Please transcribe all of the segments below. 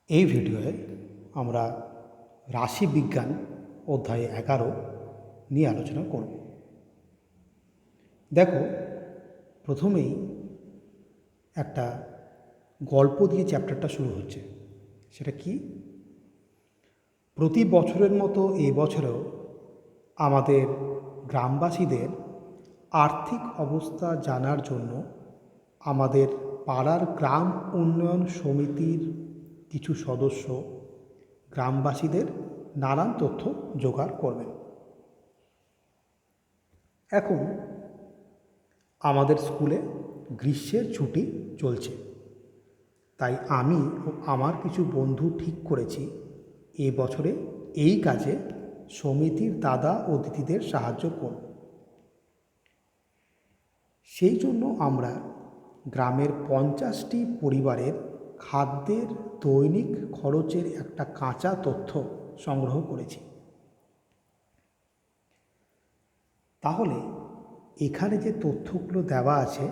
এই ভিডিওয়ে আমরা রাশিবিজ্ঞান অধ্যায় 11 নিয়ে আলোচনা করব। দেখো, প্রথমেই একটা গল্প দিয়ে চ্যাপ্টারটা শুরু হচ্ছে। সেটা কি? প্রতি বছরের মতো এই বছরেও আমাদের গ্রামবাসীদের আর্থিক অবস্থা জানার জন্য আমাদের পাড়ার গ্রাম উন্নয়ন সমিতির কিছু সদস্য গ্রামবাসীদের নানান তথ্য জোগাড় করবেন। এখন আমাদের স্কুলে গ্রীষ্মের ছুটি চলছে, তাই আমি ও আমার কিছু বন্ধু ঠিক করেছি এ বছরে এই কাজে সমিতির দাদা ও দিদিদের সাহায্য করব। সেই জন্য আমরা গ্রামের 50টি পরিবারের খাদ্যের দৈনিক খরচের একটা কাঁচা তথ্য সংগ্রহ করেছি। তাহলে এখানে যে তথ্যগুলো দেওয়া আছে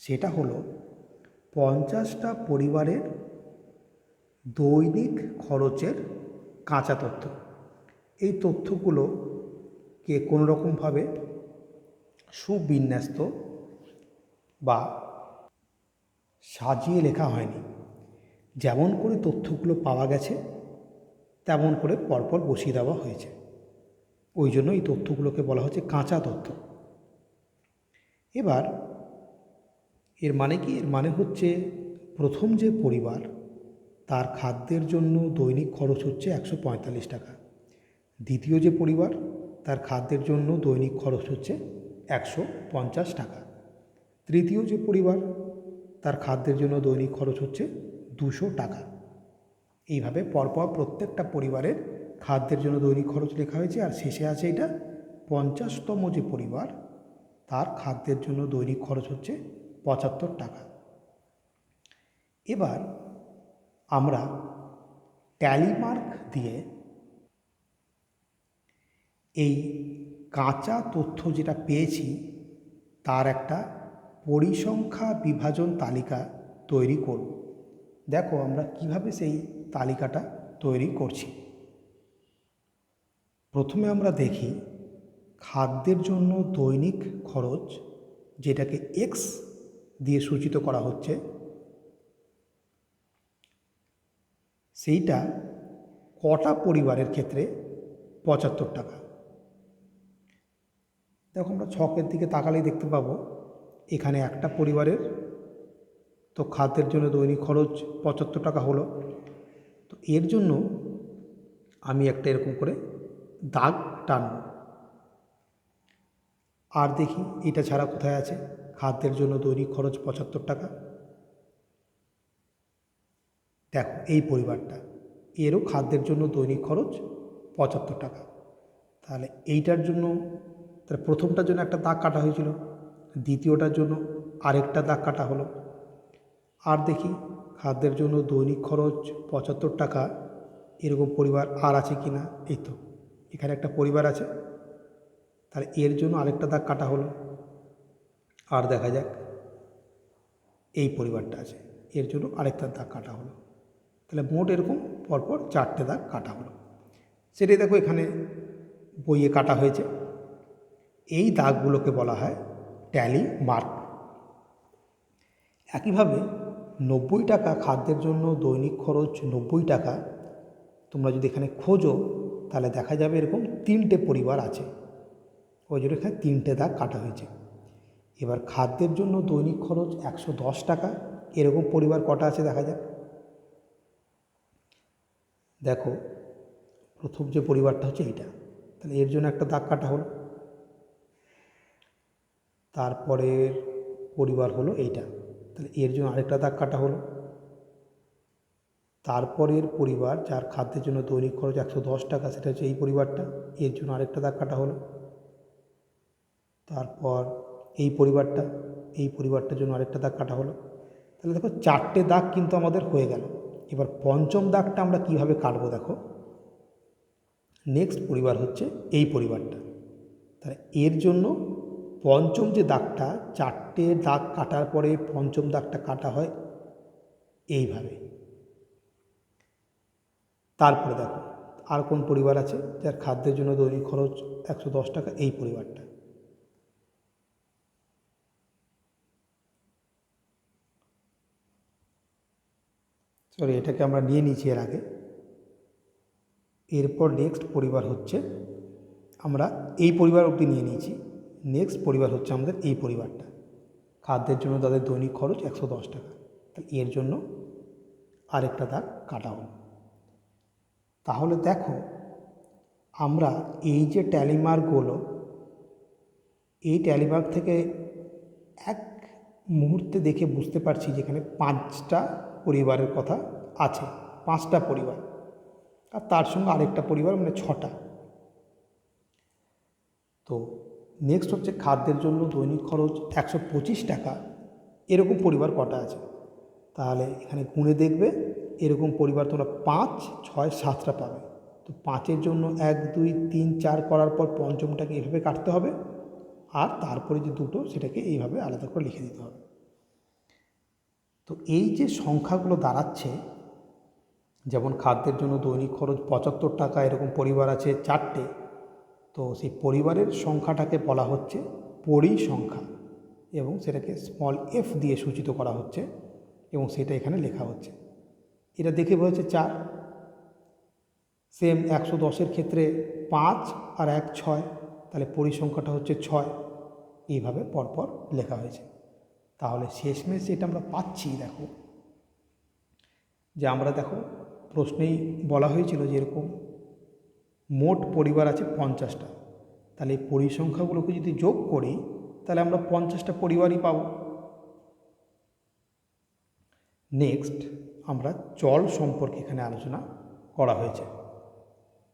সেটা হলো 50টা পরিবারের দৈনিক খরচের কাঁচা তথ্য। এই তথ্যগুলোকে কোনোরকমভাবে সুবিন্যস্ত বা সাজিয়ে লেখা হয়নি। যেমন করে তথ্যগুলো পাওয়া গেছে তেমন করে পরপর বসিয়ে দেওয়া হয়েছে। ওই জন্য এই তথ্যগুলোকে বলা হচ্ছে কাঁচা তথ্য। এবার এর মানে কি? এর মানে হচ্ছে প্রথম যে পরিবার তার খাদ্যের জন্য দৈনিক খরচ হচ্ছে 145 টাকা। দ্বিতীয় যে পরিবার তার খাদ্যের জন্য দৈনিক খরচ হচ্ছে 150 টাকা। তৃতীয় যে পরিবার তার খাদ্যের জন্য দৈনিক খরচ হচ্ছে 200 টাকা। এইভাবে পরপর প্রত্যেকটা পরিবারের খাদ্যের জন্য দৈনিক খরচ লেখা হয়েছে। আর শেষে আছে এটা 50তম যে পরিবার তার খাদ্যের জন্য দৈনিক খরচ হচ্ছে 75 টাকা। এবার আমরা ট্যালি মার্ক দিয়ে এই কাঁচা তথ্য যেটা পেয়েছি তার একটা পরিসংখ্যা বিভাজন তালিকা তৈরি করব। দেখো আমরা কিভাবে সেই তালিকাটা তৈরি করছি। প্রথমে আমরা দেখি খাদ্যের জন্য দৈনিক খরচ, যেটাকে এক্স দিয়ে সূচিত করা হচ্ছে, সেইটা কটা পরিবারের ক্ষেত্রে 75 টাকা। দেখো আমরা ছকের দিকে তাকালেই দেখতে পাবো এখানে একটা পরিবারের তো খাদ্যের জন্য দৈনিক খরচ 75 টাকা হলো। তো এর জন্য আমি একটা এরকম করে দাগ টানব। আর দেখি এটা ছাড়া কোথায় আছে খাদ্যের জন্য দৈনিক খরচ 75 টাকা। দেখো এই পরিবারটা, এরও খাদ্যের জন্য দৈনিক খরচ 75 টাকা। তাহলে এইটার জন্য, তাহলে প্রথমটার জন্য একটা দাগ কাটা হয়েছিল, দ্বিতীয়টার জন্য আরেকটা দাগ কাটা হলো। আর দেখি খাদ্যের জন্য দৈনিক খরচ 75 টাকা এরকম পরিবার আর আছে কি না। এই তো এখানে একটা পরিবার আছে, তাহলে এর জন্য আরেকটা দাগ কাটা হলো। আর দেখা যাক এই পরিবারটা আছে, এর জন্য আরেকটা দাগ কাটা হলো। তাহলে মোট এরকম পরপর 4টে দাগ কাটা হলো। সেটাই দেখো এখানে বইয়ে কাটা হয়েছে। এই দাগগুলোকে বলা হয় ট্যালি মার্ক। একইভাবে 90 টাকা খাদ্যের জন্য দৈনিক খরচ 90 টাকা তোমরা যদি এখানে খোঁজো তাহলে দেখা যাবে এরকম 3টে পরিবার আছে, ওই জন্য এখানে 3টে দাগ কাটা হয়েছে। এবার খাদ্যের জন্য দৈনিক খরচ 110 টাকা এরকম পরিবার কটা আছে দেখা যাক। দেখো প্রথম যে পরিবারটা হচ্ছে এইটা, তাহলে এর জন্য একটা দাগ কাটা হলো। তারপরের পরিবার হলো এইটা, তাহলে এর জন্য আরেকটা দাগ কাটা হলো। তারপরের পরিবার যার খাদ্যের জন্য দৈনিক খরচ 110 টাকা, সেটা হচ্ছে এই পরিবারটা, এর জন্য আরেকটা দাগ কাটা হলো। তারপর এই পরিবারটার জন্য আরেকটা দাগ কাটা হলো। তাহলে দেখো 4টে দাগ কিন্তু আমাদের হয়ে গেল। এবার পঞ্চম দাগটা আমরা কিভাবে কাটবো দেখো। নেক্সট পরিবার হচ্ছে এই পরিবারটা, তাহলে এর জন্য পঞ্চম যে দাগটা, 4টে দাগ কাটার পরে পঞ্চম দাগটা কাটা হয় এইভাবে। তারপরে দেখো আর কোন পরিবার আছে যার খাদ্যের জন্য দৈনিক খরচ 110 টাকা, এই পরিবারটা। সরি, এটাকে আমরা নিয়ে নিয়েছি এর আগে। এরপর নেক্সট পরিবার হচ্ছে, আমরা এই পরিবার অবধি নিয়ে নিয়েছি, নেক্সট পরিবার হচ্ছে আমাদের এই পরিবারটা। খাদ্যের জন্য তাদের দৈনিক খরচ 110 টাকা, তাহলে এর জন্য আরেকটা দাগ কাটা হলো। তাহলে দেখো আমরা এই যে ট্যালিমার্কগুলো, এই ট্যালিমার্ক থেকে এক মুহূর্তে দেখে বুঝতে পারছি যেখানে 5টা পরিবারের কথা আছে, 5টা পরিবার, আর তার সঙ্গে আরেকটা পরিবার, মানে 6টা। তো নেক্সট হচ্ছে খাদ্যের জন্য দৈনিক খরচ 125 টাকা, এরকম পরিবার কটা আছে। তাহলে এখানে গুণে দেখবে এরকম পরিবার তোমরা 5, 6, 7টা পাবে। তো 5-এর জন্য 1, 2, 3, 4 করার পর পঞ্চমটাকে এভাবে কাটতে হবে, আর তারপরে যে দুটো সেটাকে এইভাবে আলাদা করে লিখে দিতে হবে। তো এই যে সংখ্যাগুলো দাঁড়াচ্ছে, যেমন খাদ্যের জন্য দৈনিক খরচ 75 টাকা, এরকম পরিবার আছে 4টে। তো সেই পরিবারের সংখ্যাটাকে বলা হচ্ছে পরিসংখ্যা, এবং সেটাকে স্মল f দিয়ে সূচিত করা হচ্ছে, এবং সেটা এখানে লেখা হচ্ছে। এটা দেখে বোঝা যাচ্ছে 4। সেম 110-এর ক্ষেত্রে 5 আর 1, 6, তাহলে পরিসংখ্যাটা হচ্ছে 6। এইভাবে পরপর লেখা হয়েছে। তাহলে শেষমেশ যেটা আমরা পাচ্ছি, দেখো যে আমরা দেখো প্রশ্নেই বলা হয়েছিল যে এরকম মোট পরিবার আছে 50টা। তাহলে এই পরিসংখ্যাগুলোকে যদি যোগ করি তাহলে আমরা 50টা পরিবারই পাব। নেক্সট আমরা চল সম্পর্কে এখানে আলোচনা করা হয়েছে।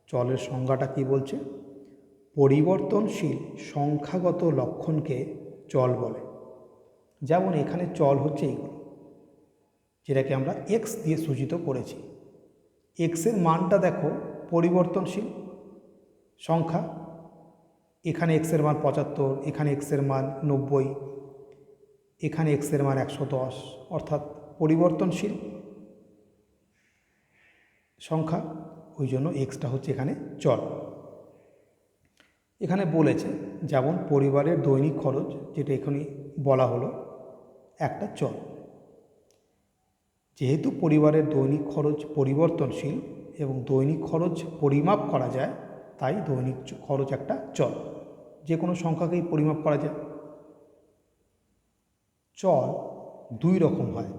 চলের সংজ্ঞাটা কি বলছে? পরিবর্তনশীল সংখ্যাগত লক্ষণকে চল বলে। যেমন এখানে চল হচ্ছে এইগুলো, যেটাকে আমরা এক্স দিয়ে সূচিত করেছি। এক্সের মানটা দেখো পরিবর্তনশীল সংখ্যা, এখানে এক্সের মান 75, এখানে এক্সের মান 90, এখানে এক্সের মান 110, অর্থাৎ পরিবর্তনশীল সংখ্যা, ওই জন্য এক্সটা হচ্ছে এখানে চল। এখানে বলেছে যেমন পরিবারের দৈনিক খরচ, যেটা এখানে বলা হলো একটা চল। যেহেতু পরিবারের দৈনিক খরচ পরিবর্তনশীল এবং দৈনিক খরচ পরিমাপ করা যায়, তাই দৈনিক খরচ একটা চল। যে কোনো সংখ্যাকেই পরিমাপ করা যায়। চল দুই রকম হয়,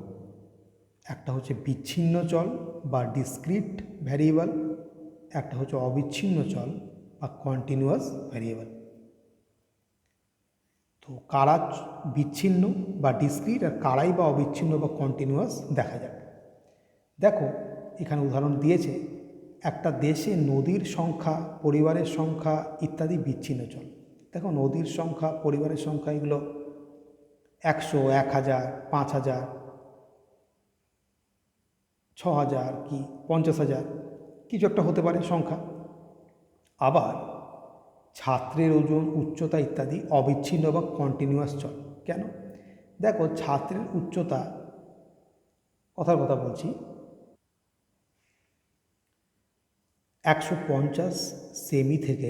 একটা হচ্ছে বিচ্ছিন্ন চল বা ডিসক্রিট ভ্যারিয়েবল, একটা হচ্ছে অবিচ্ছিন্ন চল বা কন্টিনিউয়াস ভ্যারিয়েবল। তো কারা বিচ্ছিন্ন বা ডিসক্রিট আর কারাই বা অবিচ্ছিন্ন বা কন্টিনিউয়াস দেখা যাক। দেখো এখানে উদাহরণ দিয়েছে, একটা দেশে নদীর সংখ্যা, পরিবারের সংখ্যা ইত্যাদি বিচ্ছিন্ন চল। দেখো নদীর সংখ্যা, পরিবারের সংখ্যা, এগুলো 100, 1000, 5000, 6000 কি 50000 কিছু একটা হতে পারে সংখ্যা। আবার ছাত্রের ওজন, উচ্চতা ইত্যাদি অবিচ্ছিন্ন বা কন্টিনিউয়াস চল। কেন? দেখো ছাত্রের উচ্চতা, কথার কথা বলছি, 150 সেমি থেকে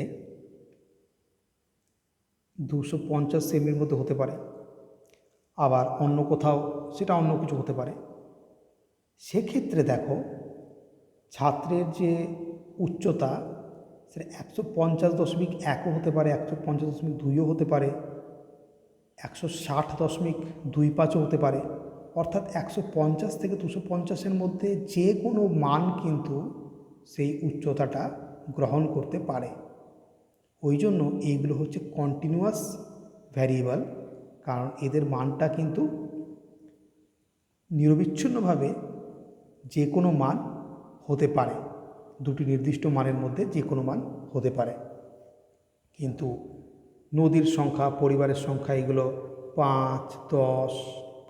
250 সেমির মধ্যে হতে পারে, আবার অন্য কোথাও সেটা অন্য কিছু হতে পারে। সেক্ষেত্রে দেখো ছাত্রের যে উচ্চতা সেটা 150.1ও হতে পারে, 150.2ও হতে পারে, 160.25ও হতে পারে। অর্থাৎ 150 থেকে 250-এর মধ্যে যে কোনো মান কিন্তু সেই উচ্চতাটা গ্রহণ করতে পারে। ওই জন্য এইগুলো হচ্ছে কন্টিনিউয়াস ভ্যারিয়েবল, কারণ এদের মানটা কিন্তু নিরবিচ্ছিন্নভাবে যে কোনো মান হতে পারে, দুটি নির্দিষ্ট মানের মধ্যে যে কোনো মান হতে পারে। কিন্তু নদীর সংখ্যা, পরিবারের সংখ্যা, এগুলো 5, 10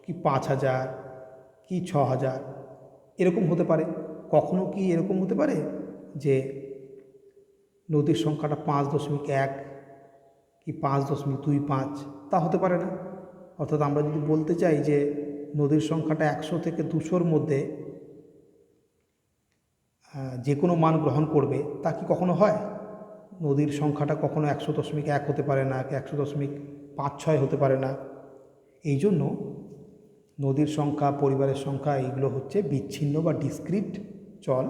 কি 5000 কি 6000 এরকম হতে পারে। কখনো কি এরকম হতে পারে যে নদীর সংখ্যাটা 5.1 কি 5.25, তা হতে পারে না। অর্থাৎ আমরা যদি বলতে চাই যে নদীর সংখ্যাটা 100 থেকে 200-র মধ্যে যে কোনো মান গ্রহণ করবে তা কি কখনো হয়? নদীর সংখ্যাটা কখনো 100.1 হতে পারে না, 100.56 হতে পারে না। এই জন্য নদীর সংখ্যা, পরিবারের সংখ্যা এইগুলো হচ্ছে বিচ্ছিন্ন বা ডিসক্রিট চল,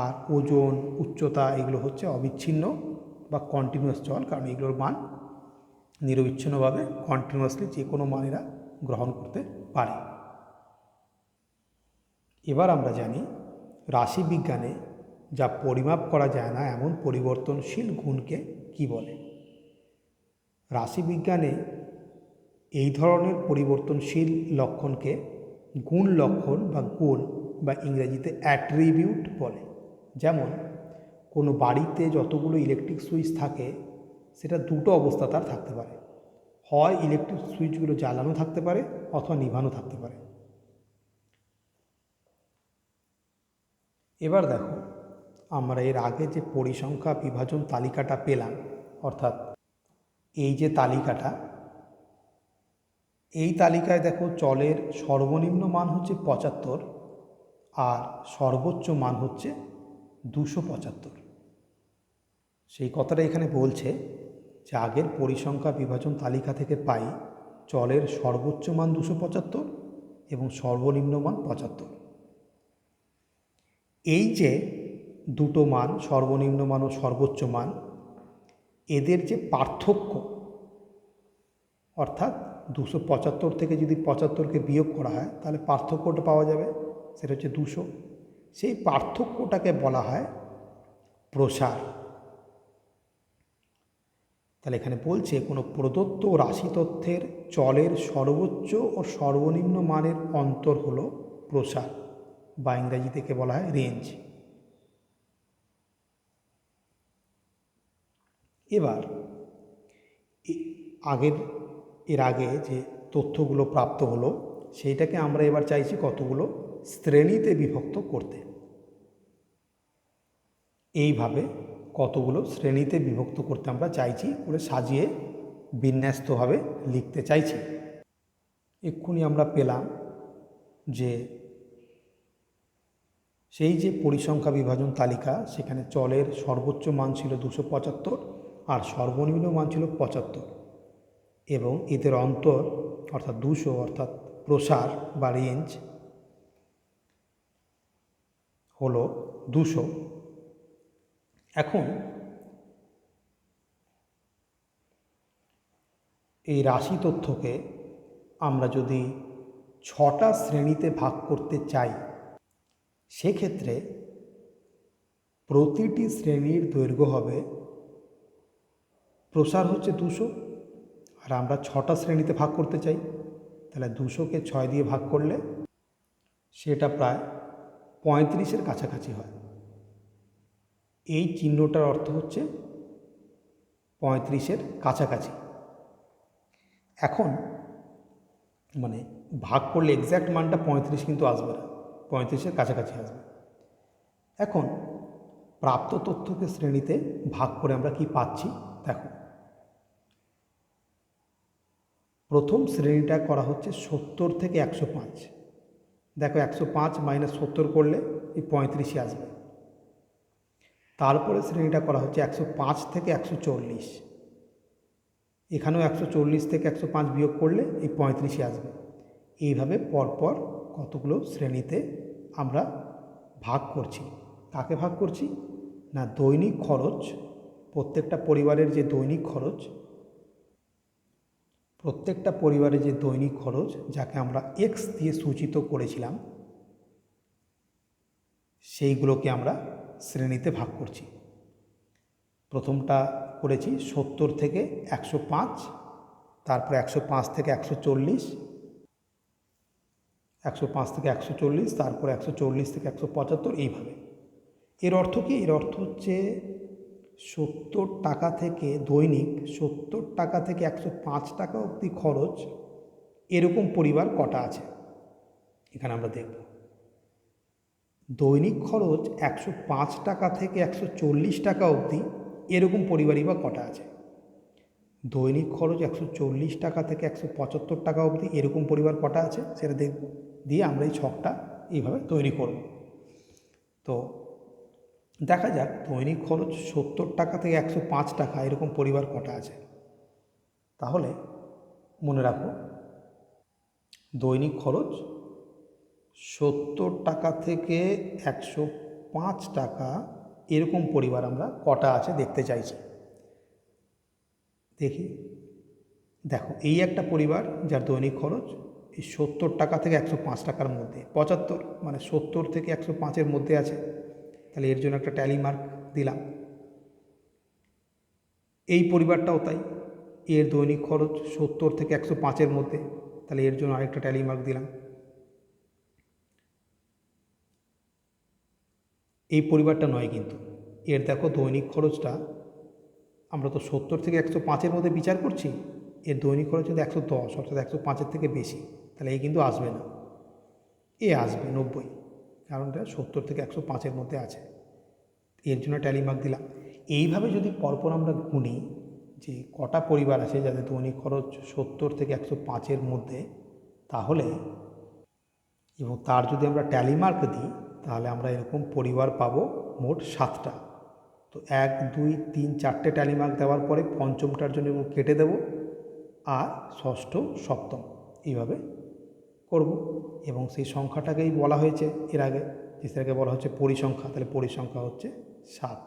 আর ওজন, উচ্চতা এগুলো হচ্ছে অবিচ্ছিন্ন বা কন্টিনিউয়াস চল, কারণ এগুলোর মান নিরবিচ্ছিন্নভাবে কন্টিনিউয়াসলি যে কোনো মান এরা গ্রহণ করতে পারে। এবার আমরা জানি রাশিবিজ্ঞানে যা পরিমাপ করা যায় না এমন পরিবর্তনশীল গুণকে কি বলে। রাশিবিজ্ঞানে এই ধরনের পরিবর্তনশীল লক্ষণকে গুণ লক্ষণ বা গুণ বা ইংরেজিতে অ্যাট্রিবিউট বলে। যেমন কোনো বাড়িতে যতগুলো ইলেকট্রিক সুইচ থাকে সেটা দুটো অবস্থা তার থাকতে পারে, হয় ইলেকট্রিক সুইচগুলো জ্বালানো থাকতে পারে অথবা নিভানো থাকতে পারে। এবার দেখো, আমরা এর আগে যে পরিসংখ্যা বিভাজন তালিকাটা পেলাম, অর্থাৎ এই যে তালিকাটা, এই তালিকায় দেখো চলের সর্বনিম্ন মান হচ্ছে 75 আর সর্বোচ্চ মান হচ্ছে 275। সেই কথাটা এখানে বলছে যে আগের পরিসংখ্যা বিভাজন তালিকা থেকে পাই চলের সর্বোচ্চ মান 275 এবং সর্বনিম্ন মান 75। এই যে দুটো মান, সর্বনিম্ন মান ও সর্বোচ্চ মান, এদের যে পার্থক্য, অর্থাৎ 275 থেকে যদি 75কে বিয়োগ করা হয় তাহলে পার্থক্যটা পাওয়া যাবে, সেটা হচ্ছে 200। সেই পার্থক্যটাকে বলা হয় প্রসার। তাহলে এখানে বলছে কোনো প্রদত্ত রাশি তথ্যের চলের সর্বোচ্চ ও সর্বনিম্ন মানের অন্তর হলো প্রসার, বা ইংরেজি থেকে বলা হয় রেঞ্জ। এবার এর আগে যে তথ্যগুলো প্রাপ্ত হলো সেইটাকে আমরা এবার চাইছি কতগুলো শ্রেণীতে বিভক্ত করতে। এইভাবে কতগুলো শ্রেণীতে বিভক্ত করতে আমরা চাইছি, করে সাজিয়ে বিন্যস্তভাবে লিখতে চাইছি। এক্ষুনি আমরা পেলাম যে সেই যে পরিসংখ্যা বিভাজন তালিকা, সেখানে চলের সর্বোচ্চ মান ছিল 275 আর সর্বনিম্ন মান ছিল 75, এবং এদের অন্তর অর্থাৎ 200, অর্থাৎ প্রসার বা রেঞ্জ হলো 200। এখন এই রাশি তথ্যকে আমরা যদি 6টা শ্রেণীতে ভাগ করতে চাই, সেক্ষেত্রে প্রতিটি শ্রেণীর দৈর্ঘ্য হবে, প্রসার হচ্ছে 200 আর আমরা 6টা শ্রেণীতে ভাগ করতে চাই, তাহলে 200কে 6 দিয়ে ভাগ করলে সেটা প্রায় 35-এর কাছাকাছি হয়। এই চিহ্নটার অর্থ হচ্ছে 35-এর কাছাকাছি। এখন মানে ভাগ করলে এক্স্যাক্ট মানটা 35 কিন্তু আসবে না, 35-এর কাছাকাছি আসবে। এখন প্রাপ্ত তথ্যকে শ্রেণীতে ভাগ করে আমরা কি পাচ্ছি দেখো। প্রথম শ্রেণীটা করা হচ্ছে 70 থেকে 105। দেখো 105 মাইনাস 70 করলে এই 35-ই আসবে। তারপরে শ্রেণীটা করা হচ্ছে 105 থেকে 140। এখানেও 140 থেকে 105 বিয়োগ করলে এই 35-ই আসবে। এইভাবে পরপর কতগুলো শ্রেণীতে আমরা ভাগ করছি। কাকে ভাগ করছি না, দৈনিক খরচ, প্রত্যেকটা পরিবারের যে দৈনিক খরচ, প্রত্যেকটা পরিবারে যে দৈনিক খরচ যাকে আমরা এক্স দিয়ে সূচিত করেছিলাম, সেইগুলোকে আমরা শ্রেণীতে ভাগ করছি। প্রথমটা করেছি 70 থেকে 105, তারপরে 105 থেকে 140, 105 থেকে 140, তারপরে 140 থেকে 175, এইভাবে। এর অর্থ কি? এর অর্থ হচ্ছে 70 টাকা থেকে দৈনিক 70 টাকা থেকে 105 টাকা অবধি খরচ এরকম পরিবার কটা আছে এখানে আমরা দেখব। দৈনিক খরচ 105 টাকা থেকে 140 টাকা অবধি এরকম পরিবারই বা কটা আছে। দৈনিক খরচ 140 টাকা থেকে 175 টাকা অবধি এরকম পরিবার কটা আছে সেটা দেখব, দিয়ে আমরা এই ছকটা এইভাবে তৈরি করব। তো দেখা যাক দৈনিক খরচ 70 টাকা থেকে 105 টাকা এরকম পরিবার কটা আছে। তাহলে মনে রাখো, দৈনিক খরচ 70 টাকা থেকে 105 টাকা এরকম পরিবার আমরা কটা আছে দেখতে চাইছি। দেখি, দেখো এই একটা পরিবার যার দৈনিক খরচ এই 70 টাকা থেকে 105 টাকার মধ্যে, 75 মানে 70 থেকে 105-এর মধ্যে আছে, তাহলে এর জন্য একটা ট্যালি মার্ক দিলাম। এই পরিবারটাও তাই, এর দৈনিক খরচ 70 থেকে 105-এর মধ্যে, তাহলে এর জন্য আরেকটা ট্যালি মার্ক দিলাম। এই পরিবারটা নয় কিন্তু, এর দেখো দৈনিক খরচটা, আমরা তো 70 থেকে 105-এর মধ্যে বিচার করছি, এর দৈনিক খরচ কিন্তু 110, অর্থাৎ 105-এর থেকে বেশি, তাহলে এই কিন্তু আসবে না, এ আসবে 90, কারণ এটা 70 থেকে 105-এর মধ্যে আছে, এর জন্য ট্যালি মার্ক দিলাম। এইভাবে যদি পরপর আমরা গুনি যে কটা পরিবার আছে যাদের দৈনিক খরচ 70 থেকে 105-এর মধ্যে, তাহলে এবং তার যদি আমরা ট্যালি মার্ক দিই, তাহলে আমরা এরকম পরিবার পাবো মোট 7টা। তো 1 2 3 4টে ট্যালি মার্ক দেওয়ার পরে পঞ্চমটার জন্য কেটে দেব, আর ষষ্ঠ সপ্তম এইভাবে করব। এবং সেই সংখ্যাটাকেই বলা হয়েছে এর আগে, যেটাকে বলা হচ্ছে পরিসংখ্যা, তাহলে পরিসংখ্যা হচ্ছে 7।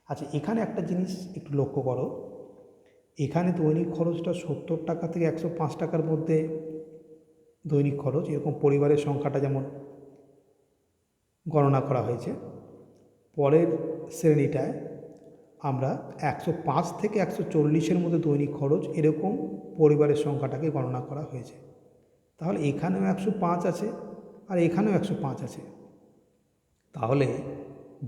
আচ্ছা, এখানে একটা জিনিস একটু লক্ষ্য করো, এখানে দৈনিক খরচটা 70 টাকা থেকে 105 টাকার মধ্যে দৈনিক খরচ, এরকম পরিবারের সংখ্যাটা যেমন গণনা করা হয়েছে। পরের শ্রেণীটায় আমরা 105 থেকে 140-এর মধ্যে দৈনিক খরচ এরকম পরিবারের সংখ্যাটাকে গণনা করা হয়েছে। তাহলে এখানেও 105 আছে আর এখানেও 105 আছে। তাহলে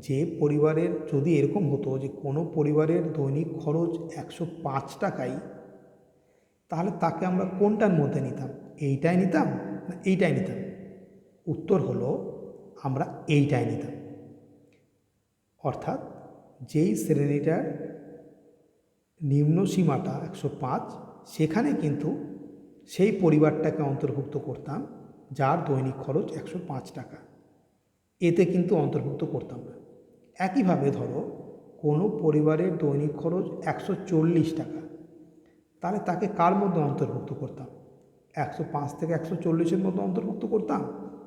যে পরিবারের যদি এরকম হতো যে কোনো পরিবারের দৈনিক খরচ 105 টাকাই, তাহলে তাকে আমরা কোনটার মধ্যে নিতাম? এইটাই নিতাম না এইটাই নিতাম? উত্তর হলো আমরা এইটাই নিতাম। অর্থাৎ যেই শ্রেণীটার নিম্ন সীমাটা 105, সেখানে কিন্তু সেই পরিবারটাকে অন্তর্ভুক্ত করতাম যার দৈনিক খরচ 105 টাকা, এতে কিন্তু অন্তর্ভুক্ত করতাম না। একইভাবে ধরো কোনো পরিবারের দৈনিক খরচ 140 টাকা, তাহলে তাকে কার মধ্যে অন্তর্ভুক্ত করতাম? 105 থেকে 140-এর মধ্যে অন্তর্ভুক্ত করতাম,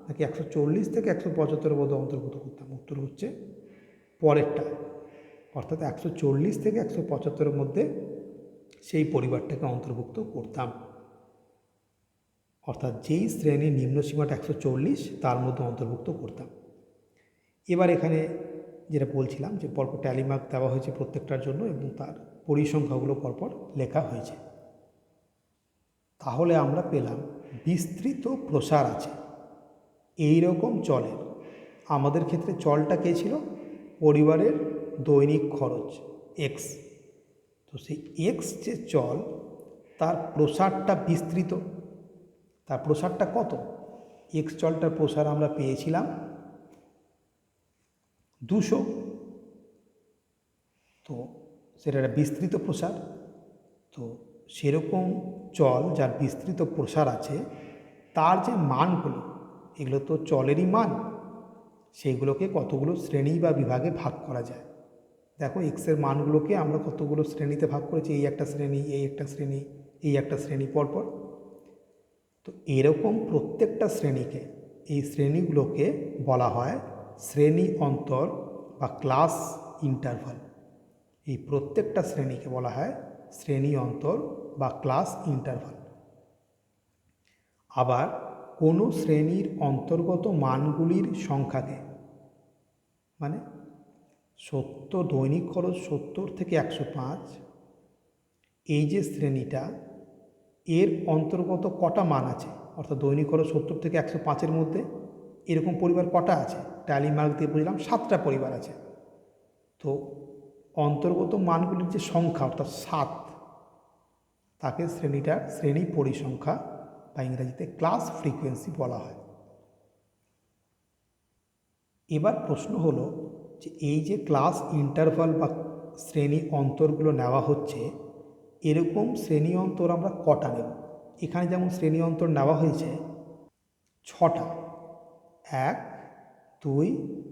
নাকি 140 থেকে 175-এর মধ্যে অন্তর্ভুক্ত করতাম? উত্তর হচ্ছে পরেরটা, অর্থাৎ 140 থেকে 175-এর মধ্যে সেই পরিবারটাকে অন্তর্ভুক্ত করতাম। অর্থাৎ যেই শ্রেণীর নিম্নসীমাটা 140 তার মধ্যে অন্তর্ভুক্ত করতাম। এবার এখানে যেটা বলছিলাম যে পরপর ট্যালি মার্ক দেওয়া হয়েছে প্রত্যেকটার জন্য এবং তার পরিসংখ্যাগুলো পরপর লেখা হয়েছে। তাহলে আমরা পেলাম বিস্তৃত প্রসার আছে এই রকম চলের। আমাদের ক্ষেত্রে চলটা কে ছিল? পরিবারের দৈনিক খরচ এক্স। তো সেই এক্স যে চল, তার প্রসারটা বিস্তৃত, তার প্রসারটা কত? এক্স চলটার প্রসার আমরা পেয়েছিলাম 200। তো সেটা একটা বিস্তৃত প্রসার। তো সেরকম চল যার বিস্তৃত প্রসার আছে, তার যে মানগুলো, এগুলো তো চলেরই মান, সেইগুলোকে কতগুলো শ্রেণী বা বিভাগে ভাগ করা যায়। দেখো এক্সের মানগুলোকে আমরা কতগুলো শ্রেণীতে ভাগ করেছি, এই একটা শ্রেণী, এই একটা শ্রেণী, এই একটা শ্রেণী পরপর। তো এরকম প্রত্যেকটা শ্রেণীকে, এই শ্রেণীগুলোকে বলা হয় শ্রেণী অন্তর বা ক্লাস ইন্টারভাল। এই প্রত্যেকটা শ্রেণীকে বলা হয় শ্রেণী অন্তর বা ক্লাস ইন্টারভাল। আবার কোনো শ্রেণীর অন্তর্গত মানগুলির সংখ্যাকে, মানে দৈনিক খরচ 70 থেকে 105, এই যে শ্রেণীটা, এর অন্তর্গত কটা মান আছে? অর্থাৎ দৈনিক খরচ 70 থেকে 105-এর মধ্যে এরকম পরিবার কটা আছে? ট্যালি মার্ক দিয়ে বুঝলাম 7টা পরিবার আছে। তো অন্তর্গত মানগুলির যে সংখ্যা অর্থাৎ 7, তাকে শ্রেণী পরিসংখ্যা বা ইংরেজিতে ক্লাস ফ্রিকোয়েন্সি বলা হয়। এবার প্রশ্ন হলো যে এই যে ক্লাস ইন্টারভাল বা শ্রেণী অন্তরগুলো নেওয়া হচ্ছে, এরকম শ্রেণী অন্তর আমরা কটা নেব? এখানে যেমন শ্রেণী অন্তর নেওয়া হয়েছে 6টা, 1 2,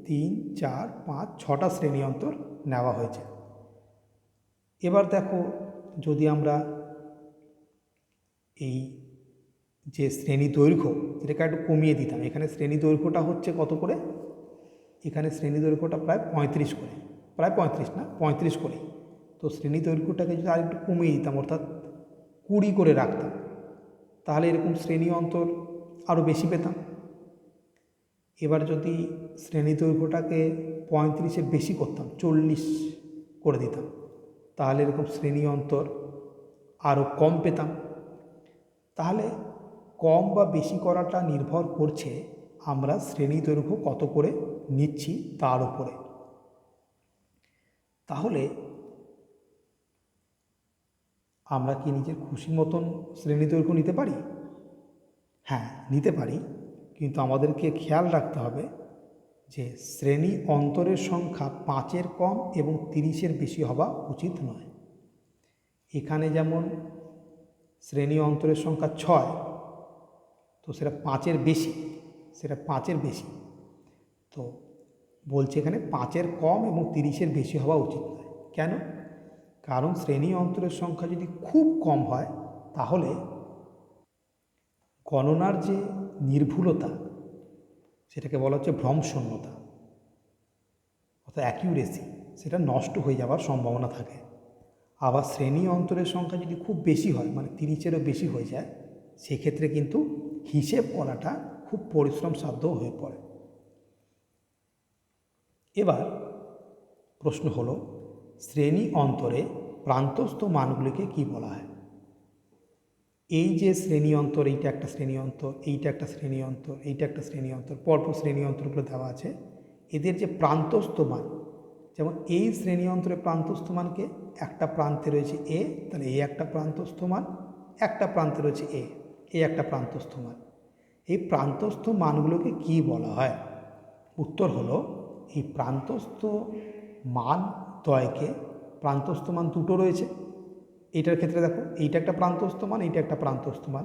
3, 4, 5, 6টা শ্রেণী অন্তর নেওয়া হয়েছে। এবার দেখো, যদি আমরা এই যে শ্রেণী দৈর্ঘ্য এটাকে একটু কমিয়ে দিতাম, এখানে শ্রেণী দৈর্ঘ্যটা হচ্ছে কত করে, এখানে শ্রেণী দৈর্ঘ্যটা প্রায় 35 করে, প্রায় 35 না 35 করে। তো শ্রেণী দৈর্ঘ্যটাকে যদি আরেকটু কমিয়ে দিতাম, অর্থাৎ 20 করে রাখতাম, তাহলে এরকম শ্রেণী অন্তর আরও বেশি পেতাম। এবার যদি শ্রেণী দৈর্ঘ্যটাকে 35-এর বেশি করতাম, 40 করে দিতাম, তাহলে এরকম শ্রেণী অন্তর আরও কম পেতাম। তাহলে কম বা বেশি করাটা নির্ভর করছে আমরা শ্রেণী দৈর্ঘ্য কত করে নিচ্ছি তার উপরে। তাহলে আমরা কি নিজের খুশি মতন শ্রেণী দৈর্ঘ্য নিতে পারি? হ্যাঁ, নিতে পারি, কিন্তু আমাদেরকে খেয়াল রাখতে হবে যে শ্রেণী অন্তরের সংখ্যা 5-এর কম এবং 30-এর বেশি হওয়া উচিত নয়। এখানে যেমন শ্রেণী অন্তরের সংখ্যা 6, তো সেটা 5-এর বেশি, সেটা 5-এর বেশি, তো বলছে এখানে 5-এর কম এবং 30-এর বেশি হওয়া উচিত নয়। কেন? কারণ শ্রেণী অন্তরের সংখ্যা যদি খুব কম হয়, তাহলে গণনার যে নির্ভুলতা, সেটাকে বলা হচ্ছে ভ্রমশূন্যতা, অর্থাৎ অ্যাকিউরেসি, সেটা নষ্ট হয়ে যাওয়ার সম্ভাবনা থাকে। আবার শ্রেণী অন্তরের সংখ্যা যদি খুব বেশি হয়, মানে 30-এরও বেশি হয়ে যায়, সেক্ষেত্রে কিন্তু হিসেব করাটা খুব পরিশ্রম সাধ্য হয়ে পড়ে। এবার প্রশ্ন হলো, শ্রেণী অন্তরে প্রান্তস্থ মানগুলিকে কি বলা হয়? এই যে শ্রেণী অন্তর, এইটা একটা শ্রেণী অন্তর, এইটা একটা শ্রেণী অন্তর, এইটা একটা শ্রেণী অন্তর, পরপর শ্রেণী অন্তরগুলো দেওয়া আছে, এদের যে প্রান্তস্থ মান, যেমন এই শ্রেণী অন্তরে প্রান্তস্থ মানকে, একটা প্রান্তে রয়েছে এ, তাহলে এ একটা প্রান্তস্থ মান, একটা প্রান্তে রয়েছে এ একটা প্রান্তস্থ মান। এই প্রান্তস্থ মানগুলোকে কি বলা হয়? উত্তর হলো, এই প্রান্তস্থ মান দ্বয়কে, প্রান্তস্থ মান দুটো রয়েছে এইটার ক্ষেত্রে, দেখো এইটা একটা প্রান্তস্থ মান, এইটা একটা প্রান্তস্থ মান,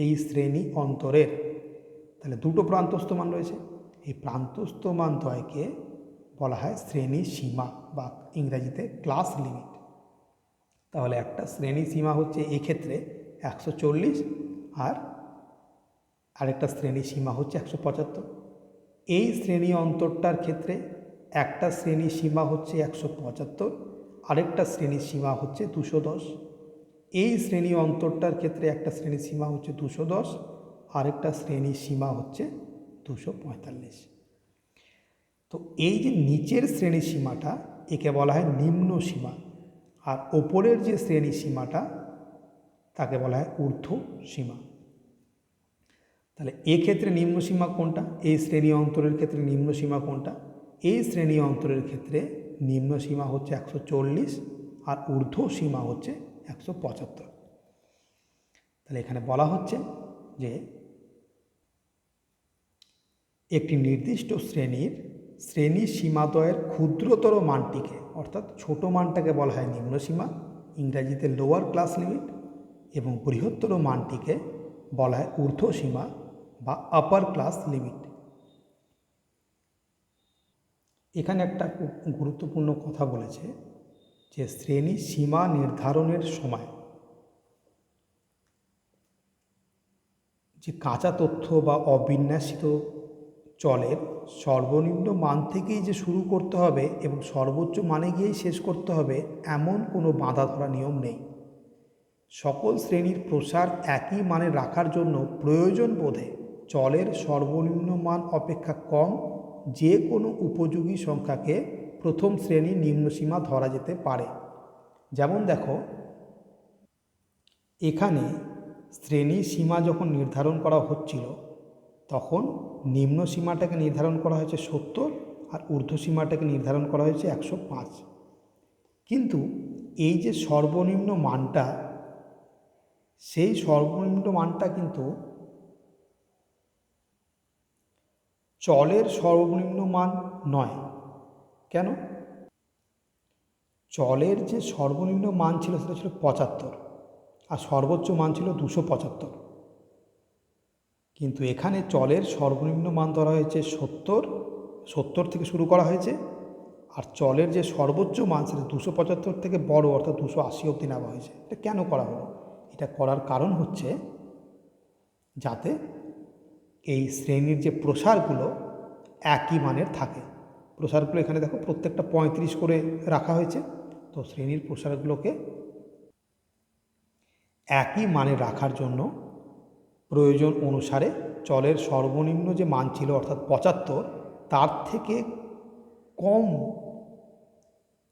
এই শ্রেণী অন্তরের, তাহলে দুটো প্রান্তস্থ মান রয়েছে। এই প্রান্তস্থ মান দ্বয়কে বলা হয় শ্রেণী সীমা বা ইংরাজিতে ক্লাস লিমিট। তাহলে একটা শ্রেণী সীমা হচ্ছে এক্ষেত্রে 140, আর আরেকটা শ্রেণী সীমা হচ্ছে 175। এই শ্রেণী অন্তরটার ক্ষেত্রে একটা শ্রেণী সীমা হচ্ছে 175, আরেকটা শ্রেণী সীমা হচ্ছে 210। এই শ্রেণী অন্তরটার ক্ষেত্রে একটা শ্রেণী সীমা হচ্ছে 210, আরেকটা শ্রেণী সীমা হচ্ছে 245। তো এই যে নিচের শ্রেণী সীমাটা, একে বলা হয় নিম্ন সীমা, আর ওপরের যে শ্রেণী সীমাটা তাকে বলা হয় ঊর্ধ্ব সীমা। তাহলে এক্ষেত্রে নিম্ন সীমা কোনটা? এই শ্রেণী অন্তরের ক্ষেত্রে নিম্ন সীমা কোনটা? এই শ্রেণী অন্তরের ক্ষেত্রে নিম্ন সীমা হচ্ছে 140, আর ঊর্ধ্ব সীমা হচ্ছে 175। তাহলে এখানে বলা হচ্ছে যে একটি নির্দিষ্ট শ্রেণী সীমাদ্বয়ের ক্ষুদ্রতর মানটিকে, অর্থাৎ ছোট মানটাকে বলা হয় নিম্ন সীমা, ইংরাজিতে লোয়ার ক্লাস লিমিট, এবং বৃহত্তর মানটিকে বলা হয় ঊর্ধ্ব সীমা বা আপার ক্লাস লিমিট। এখানে একটা খুব গুরুত্বপূর্ণ কথা বলেছে যে শ্রেণী সীমা নির্ধারণের সময় যে কাঁচা তথ্য বা অবিন্যাসিত চলের সর্বনিম্ন মান থেকেই যে শুরু করতে হবে এবং সর্বোচ্চ মানে গিয়েই শেষ করতে হবে, এমন কোনো বাঁধা ধরা নিয়ম নেই। সকল শ্রেণীর প্রসার একই মানে রাখার জন্য প্রয়োজন বোধে চলের সর্বনিম্ন মান অপেক্ষা কম যে কোনো উপযোগী সংখ্যাকে প্রথম শ্রেণীর নিম্নসীমা ধরা যেতে পারে। যেমন দেখো, এখানে শ্রেণী সীমা যখন নির্ধারণ করা হচ্ছিল, তখন নিম্ন সীমাটাকে নির্ধারণ করা হয়েছে 70, আর ঊর্ধ্ব সীমাটাকে নির্ধারণ করা হয়েছে 105। কিন্তু এই যে সর্বনিম্ন মানটা, সেই সর্বনিম্ন মানটা কিন্তু চলের সর্বনিম্ন মান নয়। কেন? চলের যে সর্বনিম্ন মান ছিল সেটা ছিল 75, আর সর্বোচ্চ মান ছিল 275। কিন্তু এখানে চলের সর্বনিম্ন মান ধরা হয়েছে 70, 70 থেকে শুরু করা হয়েছে, আর চলের যে সর্বোচ্চ মান সেটা 275 থেকে বড় অর্থাৎ 280 অবধি নেওয়া হয়েছে। এটা কেন করা হলো? এটা করার কারণ হচ্ছে যাতে এই শ্রেণীর যে প্রসারগুলো একই মানের থাকে। প্রসারগুলো এখানে দেখো প্রত্যেকটা 35 করে রাখা হয়েছে। তো শ্রেণীর প্রসারগুলোকে একই মানে রাখার জন্য প্রয়োজন অনুসারে চলের সর্বনিম্ন যে মান ছিল অর্থাৎ 75, তার থেকে কম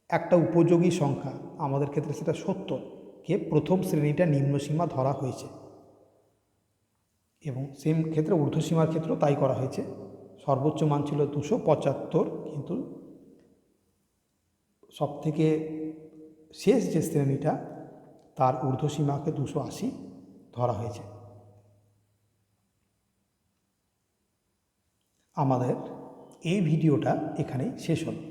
একটা উপযোগী সংখ্যা, আমাদের ক্ষেত্রে সেটা 70 কে প্রথম শ্রেণীটা নিম্নসীমা ধরা হয়েছে। এবং সেম ক্ষেত্রে ঊর্ধ্বসীমার ক্ষেত্রেও তাই করা হয়েছে। সর্বোচ্চ মান ছিল 275, কিন্তু সবথেকে শেষ যে শ্রেণীটা তার ঊর্ধ্বসীমাকে 280 ধরা হয়েছে। আমাদের এই ভিডিওটা এখানেই শেষ হলো।